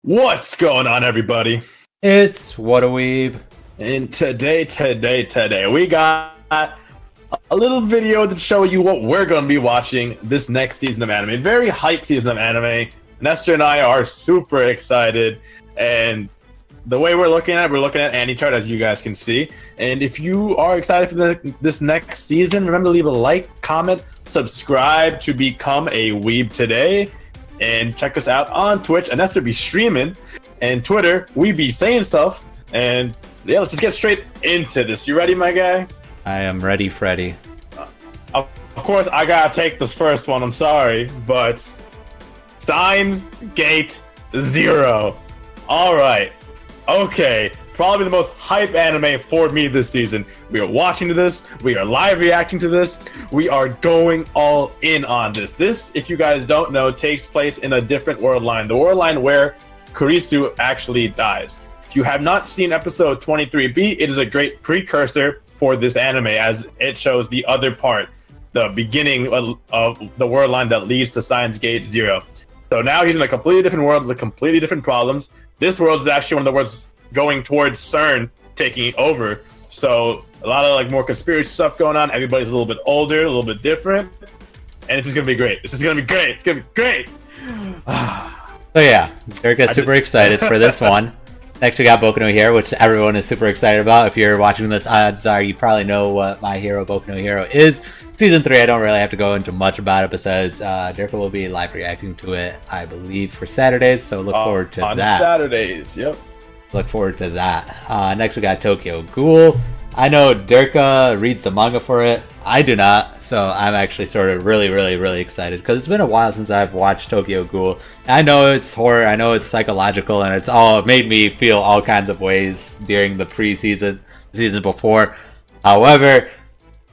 What's going on, everybody? It's Whataweeb. And today, we got a little video to show you what we're going to be watching this next season of anime. Very hyped season of anime. Nestor and I are super excited. And the way we're looking at AniChart, as you guys can see. And if you are excited for this next season, remember to leave a like, comment, subscribe to become a Weeb today. And check us out on Twitch. And Nestor be streaming. And Twitter, we be saying stuff. And yeah, let's just get straight into this. You ready, my guy? I am ready, Freddy. Of course, I gotta take this first one. I'm sorry, but Steins Gate 0. All right. Okay. Probably the most hype anime for me this season. We are watching this. We are live reacting to this. We are going all in on this. This, if you guys don't know, takes place in a different world line. The world line where Kurisu actually dies. If you have not seen episode 23B, it is a great precursor for this anime as it shows the other part, the beginning of the world line that leads to Steins Gate 0. So now he's in a completely different world with completely different problems. This world is actually one of the worlds going towards CERN taking over. So a lot of more conspiracy stuff going on. Everybody's a little bit older, a little bit different. And it's just gonna be great. This is gonna be great. It's gonna be great. So yeah, Dirk super excited for this one. Next we got Boku no Hero, which everyone is super excited about. If you're watching this, odds are you probably know what My Hero Boku no Hero is. Season 3, I don't really have to go into much about it besides Dirk will be live reacting to it, I believe, for Saturdays. So look forward to on that. On Saturdays, yep. Look forward to that. Next we got Tokyo Ghoul. I know Dirka reads the manga for it. I do not, so I'm actually sort of really excited because it's been a while since I've watched Tokyo Ghoul. I know it's horror, I know it's psychological, and it's all made me feel all kinds of ways during the season before. However,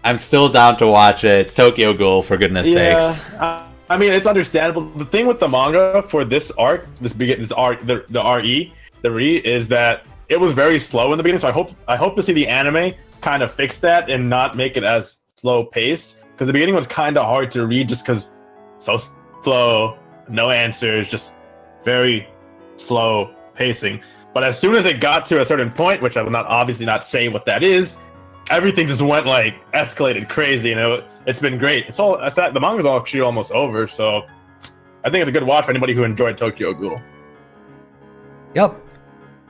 I'm still down to watch it. It's Tokyo Ghoul, for goodness sakes. I mean, it's understandable. The thing with the manga for this arc, the RE is that it was very slow in the beginning, so I hope to see the anime kind of fix that and not make it as slow paced, because the beginning was kind of hard to read just because so slow, no answers, just very slow pacing. But as soon as it got to a certain point, which I will obviously not say what that is, everything just went escalated crazy. It's been great. The manga's actually almost over, so I think it's a good watch for anybody who enjoyed Tokyo Ghoul. Yep.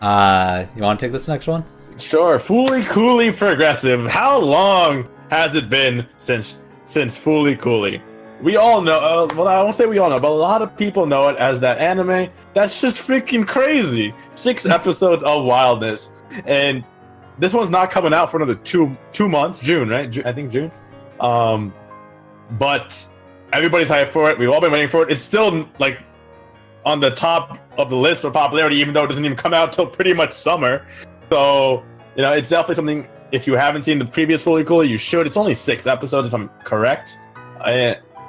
You want to take this next one? Sure. Fooly Cooly Progressive. How long has it been since Fooly Cooly? We all know, well, I won't say we all know, but a lot of people know it as that anime that's just freaking crazy. 6 episodes of wildness. And this one's not coming out for another two months. June, right? I think June. But everybody's hyped for it. We've all been waiting for it. It's still on the top of the list for popularity, even though it doesn't even come out till pretty much summer. So, it's definitely something, if you haven't seen the previous Fooly Cooly, you should. It's only 6 episodes, if I'm correct.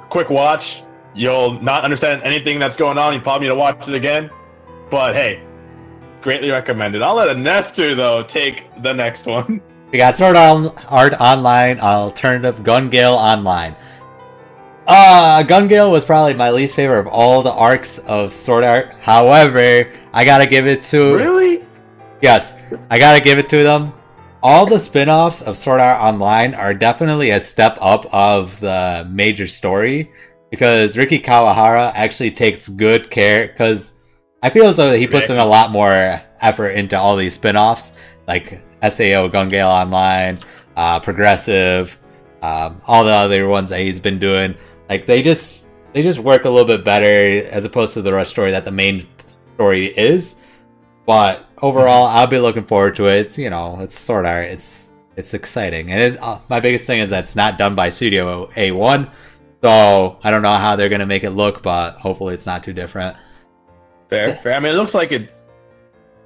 Quick watch. You'll not understand anything that's going on. You probably need to watch it again. But hey, greatly recommended. I'll let Nestor, though, take the next one. We got Sword Art Online, Alternative Gun Gale Online. Gun Gale was probably my least favorite of all the arcs of Sword Art. However, I gotta give it to... Really? Yes, I gotta give it to them. All the spin-offs of Sword Art Online are definitely a step up of the major story, because Riki Kawahara actually takes good care, because I feel as though he puts in a lot more effort into all these spin-offs, like SAO Gun Gale Online, Progressive, all the other ones that he's been doing. They just work a little bit better as opposed to the rush story that the main story is. But overall, I'll be looking forward to it. It's Sword Art. It's exciting, and my biggest thing is that it's not done by Studio A1, so I don't know how they're gonna make it look, but hopefully it's not too different. Fair. I mean, it looks like it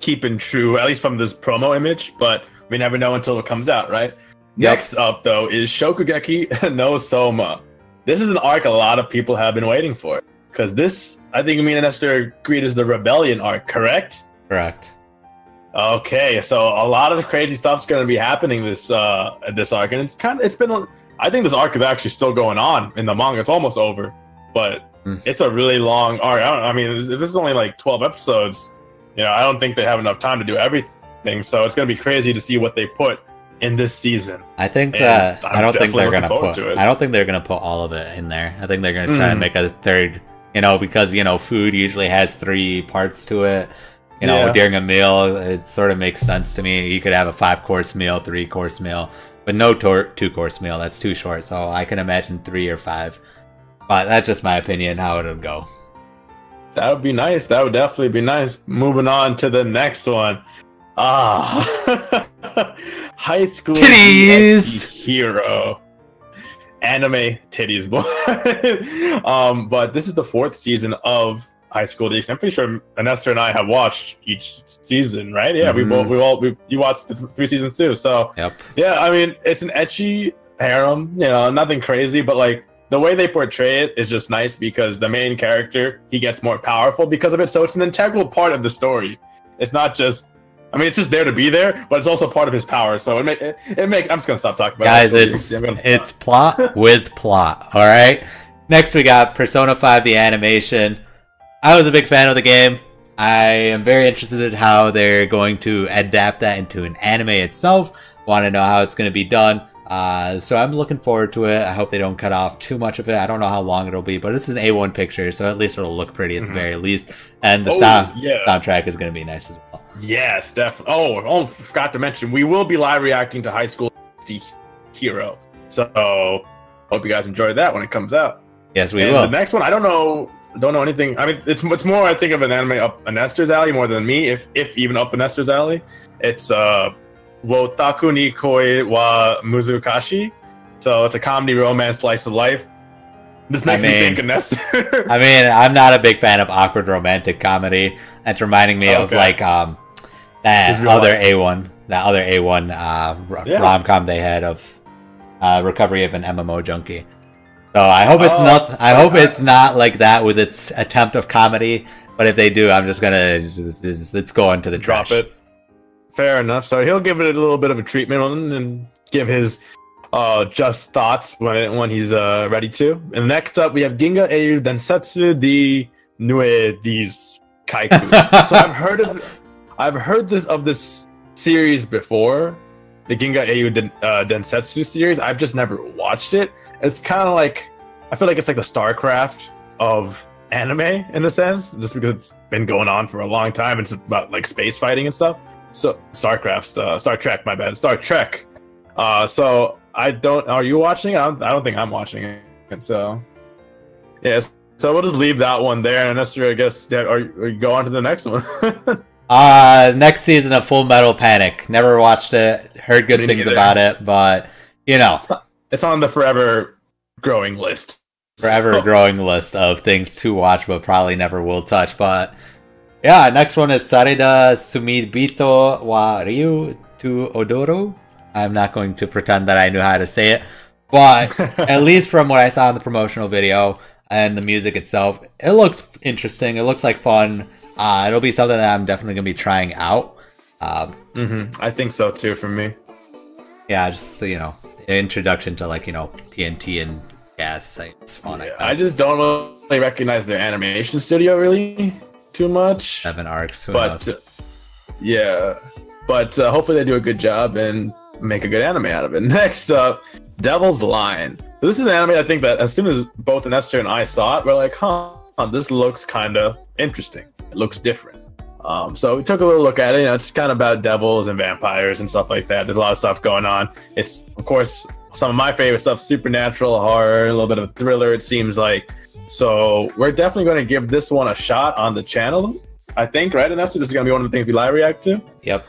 keeping true, at least from this promo image, but we never know until it comes out, right? Yep. Next up, though, is Shokugeki no Soma. This is an arc a lot of people have been waiting for, because this, I think me and Nestor agreed, is the Rebellion arc, correct? Correct. Okay, so a lot of crazy stuff's going to be happening this arc, and I think this arc is actually still going on in the manga. It's almost over, but it's a really long arc. I mean, this is only 12 episodes. I don't think they have enough time to do everything. So it's going to be crazy to see what they put in this season. I think that I don't think they're gonna put. I don't think they're gonna put all of it in there. I think they're gonna try to make a third. Because food usually has 3 parts to it. During a meal, it sort of makes sense to me. You could have a 5-course meal, 3-course meal, but no 2-course meal. That's too short. So I can imagine 3 or 5. But that's just my opinion how it'll go. That would be nice. That would definitely be nice. Moving on to the next one. High School Titties Hero. Anime titties, boy. But this is the 4th season of High School DxD. I'm pretty sure Nestor and I have watched each season, right? Yeah, you watched the 3 seasons too. So yep. Yeah, I mean, it's an ecchi harem, nothing crazy, but like the way they portray it is just nice because the main character, he gets more powerful because of it. So it's an integral part of the story. It's not just, it's just there to be there, but it's also part of his power. So it make I'm just gonna stop talking about it. Guys, it's plot with plot. All right. Next, we got Persona 5: The Animation. I was a big fan of the game. I am very interested in how they're going to adapt that into an anime itself. Want to know how it's going to be done. So I'm looking forward to it. I hope they don't cut off too much of it. I don't know how long it'll be, but this is an A1 picture, so at least it'll look pretty at the very least. And the soundtrack is going to be nice as well. Yes, definitely. Oh, forgot to mention, we will be live reacting to High School DxD Hero. So hope you guys enjoy that when it comes out. Yes, we will. The next one, I don't know anything. It's more, I think, of an anime up Nestor's alley more than me, if even up Nestor's alley. It's Wotaku ni Koi wa Muzukashi. So it's a comedy romance slice of life. This makes me think of Nestor. I'm not a big fan of awkward romantic comedy. It's reminding me of like that other A1 rom-com they had of Recovery of an MMO Junkie. So I hope it's not. I hope it's not like that with its attempt of comedy. But if they do, I'm just gonna let's go into the trash. Drop it. Fair enough. So he'll give it a little bit of a treatment and give his just thoughts when he's ready to. And next up, we have Ginga Eiru Densetsu di Nue these Kaiku. So I've heard this series before, the Ginga Eiru Densetsu series. I've just never watched it. It's kind of like, I feel like it's like the StarCraft of anime in a sense, just because it's been going on for a long time. It's about like space fighting and stuff. So StarCraft, Star Trek, my bad, Star Trek. So are you watching it? I don't think I'm watching it. And so, yes. So we'll just leave that one there. And Nestor, I guess, or you go on to the next one. Next season of Full Metal Panic. Never watched it. Heard good things about it, but it's on the forever growing list. Growing list of things to watch, but probably never will touch. But yeah, next one is Sareda Sumibito wa Ryu to Odoro. I'm not going to pretend that I knew how to say it, but at least from what I saw in the promotional video and the music itself, it looked interesting. It looks like fun. It'll be something that I'm definitely going to be trying out. I think so too for me. Yeah, just introduction to TNT and gas. It's fun. Yeah, I just don't really recognize their animation studio really too much. 7 arcs, who knows? Yeah, but hopefully they do a good job and make a good anime out of it. Next up, Devil's Line. This is an anime I think that as soon as both Nestor and I saw it, we're like, this looks kind of interesting. It looks different. So we took a little look at it. It's kind of about devils and vampires and stuff like that. There's a lot of stuff going on. It's, of course, some of my favorite stuff, supernatural, horror, a little bit of a thriller, it seems like. So we're definitely going to give this one a shot on the channel, I think, right, Nestor? This is going to be one of the things we live react to? Yep.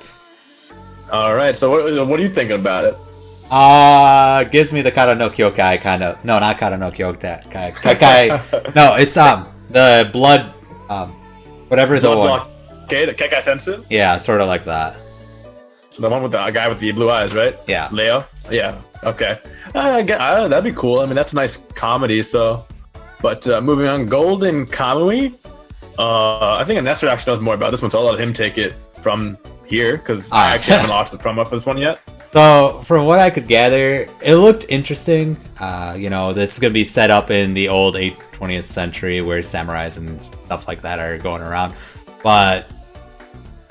All right, so what are you thinking about it? Gives me the Kara no Kyokai kind of. No, not Kara no Kyokai. No, it's the blood, whatever the one. Okay, the Kekai Sensu? Yeah, sort of like that. So the one with the guy with the blue eyes, right? Yeah. Leo? Yeah, okay. That'd be cool. I mean, that's a nice comedy, so. But moving on, Golden Kamui. I think Nestor actually knows more about this one, so I'll let him take it from here, because I actually haven't watched the promo for this one yet. So, from what I could gather, it looked interesting. This is going to be set up in the old 20th century where samurais and stuff like that are going around. But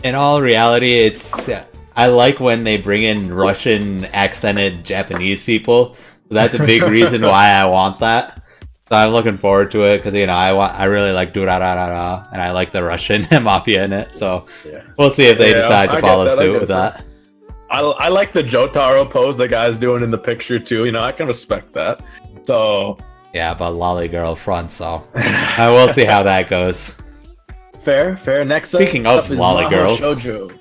In all reality, it's I like when they bring in Russian accented Japanese people. So that's a big reason why I want that. So I'm looking forward to it because I really like Durarara and I like the Russian mafia in it. So we'll see if they decide to follow suit with that. I like the Jotaro pose the guy's doing in the picture too. You know, I can respect that. So yeah, but lolly girl front. So I will see how that goes. Fair. Next Speaking of lolly girls. Shoujo.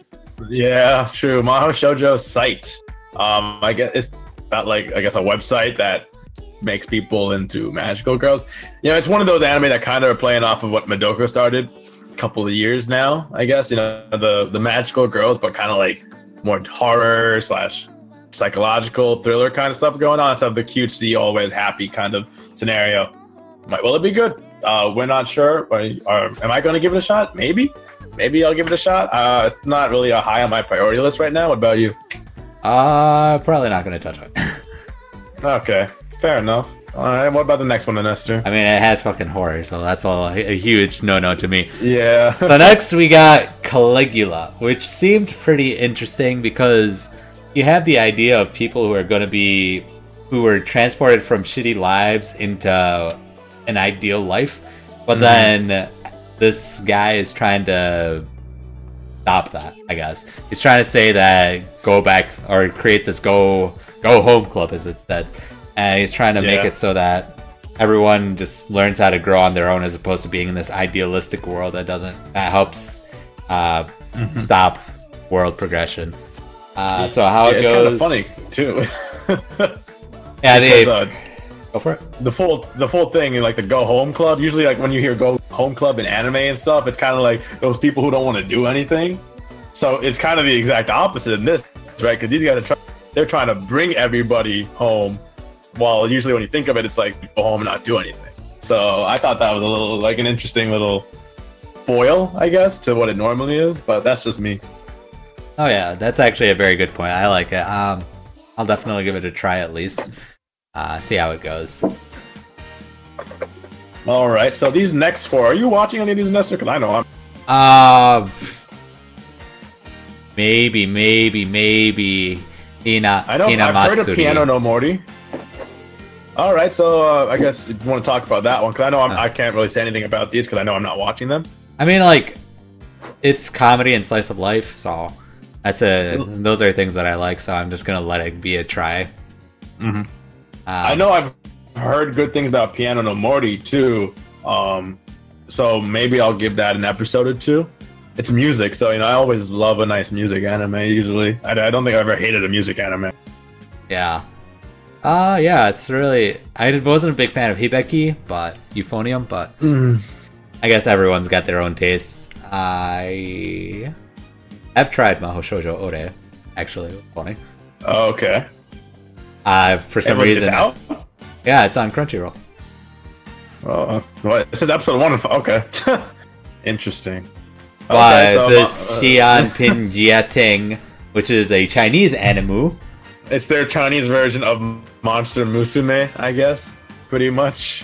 Yeah, true. Maho Shoujo site. I guess it's about a website that makes people into magical girls. You know, it's one of those anime that kind of are playing off of what Madoka started a couple of years now, I guess. You know, the magical girls, but kind of like more horror / psychological thriller kind of stuff going on instead of the cutesy, always happy kind of scenario. Will it be good? We're not sure. Am I going to give it a shot? Maybe I'll give it a shot. It's not really a high on my priority list right now. What about you? Probably not going to touch it. Okay, fair enough. All right, what about the next one, Nestor? I mean, it has fucking horror, so that's all a huge no-no to me. Yeah. So next we got Caligula, which seemed pretty interesting because you have the idea of people who were transported from shitty lives into an ideal life, but then this guy is trying to stop that, I guess. He's trying to say that go back, or creates this go home club, as it's said. And he's trying to make it so that everyone just learns how to grow on their own as opposed to being in this idealistic world that helps stop world progression. So how it goes... It's kind of funny, too. Yeah, go for it. The full thing, like the go home club, usually like when you hear go home club in anime and stuff, it's kind of like those people who don't want to do anything. So it's kind of the exact opposite in this, right? Because these guys they're trying to bring everybody home, while usually when you think of it, it's like go home and not do anything. So I thought that was a little like an interesting little foil, I guess, to what it normally is, but that's just me. Oh yeah, that's actually a very good point. I like it. I'll definitely give it a try at least. See how it goes. All right, so these next 4, are you watching any of these, Nestor? Because I know I'm. Maybe. I've heard of Piano no Mori. All right, so I guess you want to talk about that one because I know I can't really say anything about these because I know I'm not watching them. I mean, like, it's comedy and slice of life, so those are things that I like. So I'm just gonna let it be a try. I know I've heard good things about Piano no Mori too, so maybe I'll give that an episode or 2. It's music, so you know I always love a nice music anime. Usually, I don't think I've ever hated a music anime. Yeah. Yeah, it's really... I wasn't a big fan of Hibeki, but Euphonium, but I guess everyone's got their own tastes. I have tried Mahou Shoujo Ore, actually. Funny. Okay. For some reason... It's out? Yeah, it's on Crunchyroll. What? This is episode 1 of... Okay. Interesting. But the Xian Pin Jiating, which is a Chinese anime... It's their Chinese version of Monster Musume, I guess, pretty much.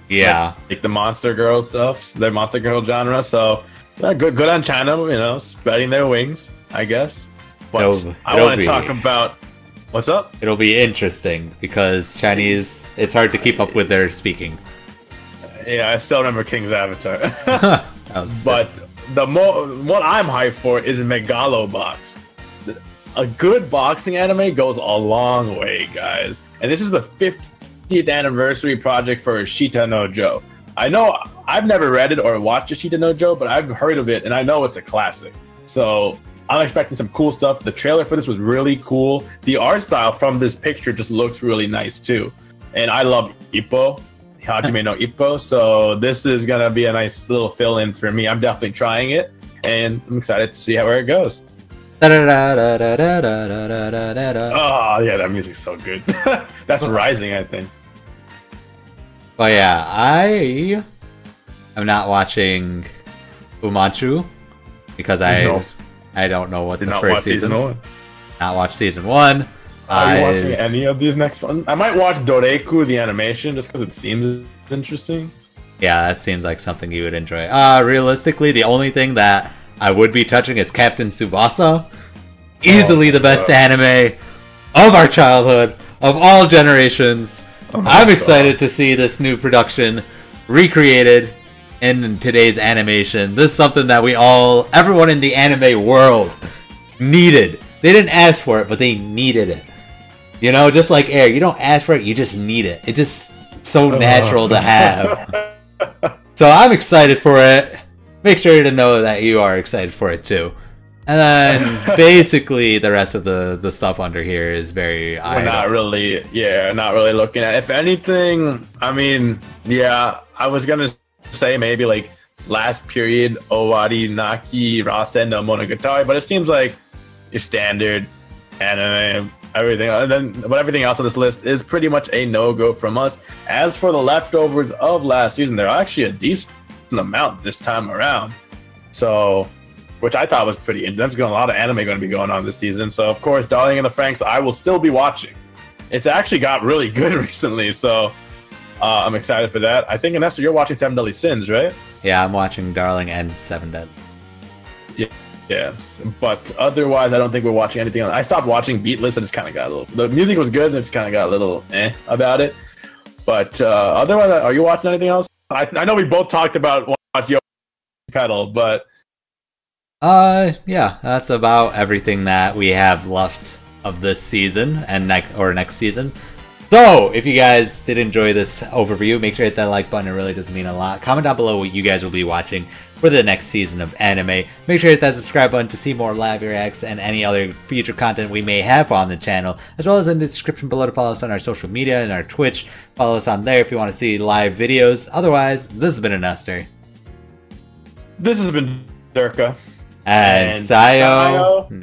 Yeah, like the Monster Girl stuff, their Monster Girl genre. So good on China, you know, spreading their wings, I guess. But I want to talk about what's up. It'll be interesting because Chinese, it's hard to keep up with their speaking. Yeah, I still remember King's Avatar. But what I'm hyped for is Megalobox. A good boxing anime goes a long way, guys. And this is the 50th anniversary project for Shita no Jo. I know I've never read it or watched Shita no Jo, but I've heard of it and I know it's a classic. So I'm expecting some cool stuff. The trailer for this was really cool. The art style from this picture just looks really nice too. And I love Ippo, Hajime no Ippo. So this is going to be a nice little fill-in for me. I'm definitely trying it and I'm excited to see where it goes. Oh yeah, that music's so good. That's Rising, I think. But yeah, I am not watching Umanchu because I don't know what the first season. Not watch season 1. Are you watching any of these next ones? I might watch Doreiku the animation just because it seems interesting. Yeah, that seems like something you would enjoy. Realistically, the only thing that I would be touching is Captain Tsubasa. Easily the best anime of our childhood, of all generations. I'm excited to see this new production recreated in today's animation. This is something that everyone in the anime world needed. They didn't ask for it, but they needed it. You know, just like air, you don't ask for it, you just need it. It's just so natural to have. So I'm excited for it. Make sure to know that you are excited for it too. And then basically the rest of the stuff under here is very We're not really looking at it. If anything, I mean, yeah, I was gonna say maybe like last period Owari Naki Rasen no Monogatari, but it seems like your standard anime, everything, but everything else on this list is pretty much a no-go from us. As for the leftovers of last season, they're actually a decent amount this time around. So, which I thought was pretty interesting. There's a lot of anime going to be going on this season. So, of course, Darling in the Franxx, I will still be watching. It's actually got really good recently, so I'm excited for that. I think, Nestor, you're watching Seven Deadly Sins, right? Yeah, I'm watching Darling and Seven Dead. Yeah, but otherwise, I don't think we're watching anything else. I stopped watching Beatless. I just kind of got a little... The music was good, and it just kind of got a little about it. But otherwise, are you watching anything else? I know we both talked about watching Pedal, but... yeah, that's about everything that we have left of this season and next season. So, if you guys did enjoy this overview, make sure to hit that like button. It really does mean a lot. Comment down below what you guys will be watching for the next season of anime. Make sure to hit that subscribe button to see more live reacts and any other future content we may have on the channel, as well as in the description below to follow us on our social media and our Twitch. Follow us on there if you want to see live videos. Otherwise, this has been a Nestor. This has been Durka. And Sayonara.